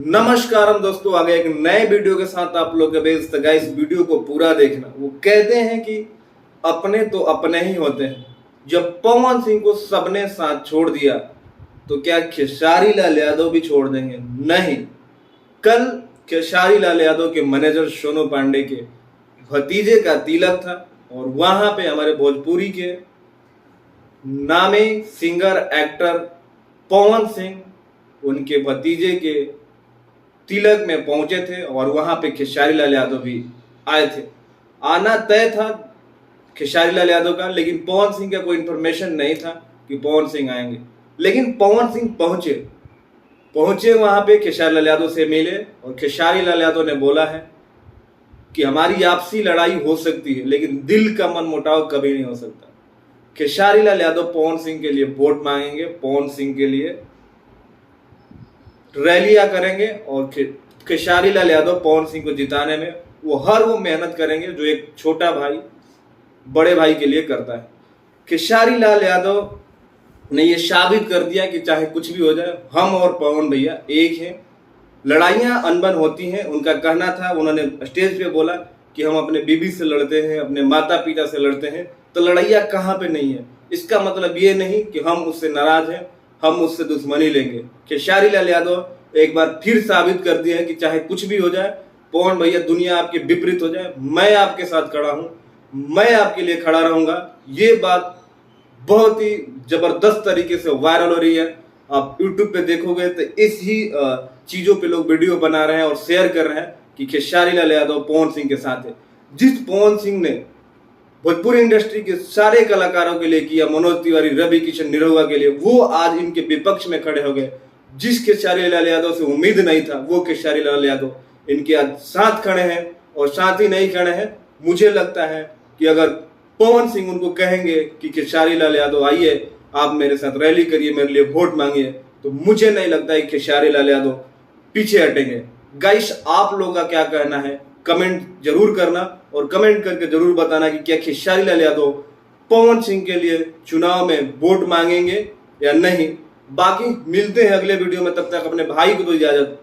नमस्कार दोस्तों, आगे एक नए वीडियो के साथ आप लोग के बीच। तो गाइस, वीडियो को पूरा देखना। वो कहते हैं कि अपने तो अपने ही होते हैं। जब पवन सिंह को सबने साथ छोड़ दिया तो क्या खेसारी लाल यादव भी छोड़ देंगे? नहीं। कल खेसारी लाल यादव के मैनेजर सोनू पांडे के भतीजे का तिलक था और वहां पे हमारे भोजपुरी के नामी सिंगर एक्टर पवन सिंह उनके भतीजे के तिलक में पहुंचे थे और वहां पे खेसारी लाल यादव भी आए थे। आना तय था खेसारी लाल यादव का, लेकिन पवन सिंह का कोई इंफॉर्मेशन नहीं था कि पवन सिंह आएंगे। लेकिन पवन सिंह पहुंचे वहां पे, खेसारी लाल यादव से मिले और खेसारी लाल यादव ने बोला है कि हमारी आपसी लड़ाई हो सकती है लेकिन दिल का मन मुटाव कभी नहीं हो सकता। खेसारी लाल यादव पवन सिंह के लिए वोट मांगेंगे, पवन सिंह के लिए रैलियां करेंगे और खेसारी लाल यादव पवन सिंह को जिताने में वो मेहनत करेंगे जो एक छोटा भाई बड़े भाई के लिए करता है। खेसारी लाल यादव ने ये साबित कर दिया कि चाहे कुछ भी हो जाए, हम और पवन भैया एक हैं। लड़ाइयां अनबन होती हैं, उनका कहना था, उन्होंने स्टेज पे बोला कि हम अपने बीबी से लड़ते हैं, अपने माता पिता से लड़ते हैं, तो लड़ाइयां कहाँ पे नहीं है। इसका मतलब ये नहीं कि हम उससे नाराज हैं, हम उससे दुश्मनी लेंगे। खेसारी लाल यादव एक बार फिर साबित कर दिया है कि चाहे कुछ भी हो जाए, पवन भैया दुनिया आपके विपरीत हो जाए, मैं आपके साथ खड़ा हूं, मैं आपके लिए खड़ा रहूंगा। ये बात बहुत ही जबरदस्त तरीके से वायरल हो रही है। आप YouTube पे देखोगे तो इस ही चीजों पे लोग वीडियो बना रहे हैं और शेयर कर रहे हैं कि खेसारी लाल यादव पवन सिंह के साथ है। जिस पवन सिंह ने भोजपुरी इंडस्ट्री के सारे कलाकारों के लिए किया, मनोज तिवारी, रवि किशन, निरहुआ के लिए, वो आज इनके विपक्ष में खड़े हो गए। जिस खेसारी लाल यादव से उम्मीद नहीं था, वो खेसारी लाल यादव इनके आज साथ खड़े हैं। और साथ ही नहीं खड़े हैं, मुझे लगता है कि अगर पवन सिंह उनको कहेंगे कि खेसारी लाल यादव आइए, आप मेरे साथ रैली करिए, मेरे लिए वोट मांगिए, तो मुझे नहीं लगता है कि खेसारी लाल यादव पीछे हटेंगे। गाइस, आप लोगों का क्या कहना है कमेंट जरूर करना और कमेंट करके जरूर बताना कि क्या खेसारी लाल यादव पवन सिंह के लिए चुनाव में वोट मांगेंगे या नहीं। बाकी मिलते हैं अगले वीडियो में, तब तक अपने भाई को दो इजाजत।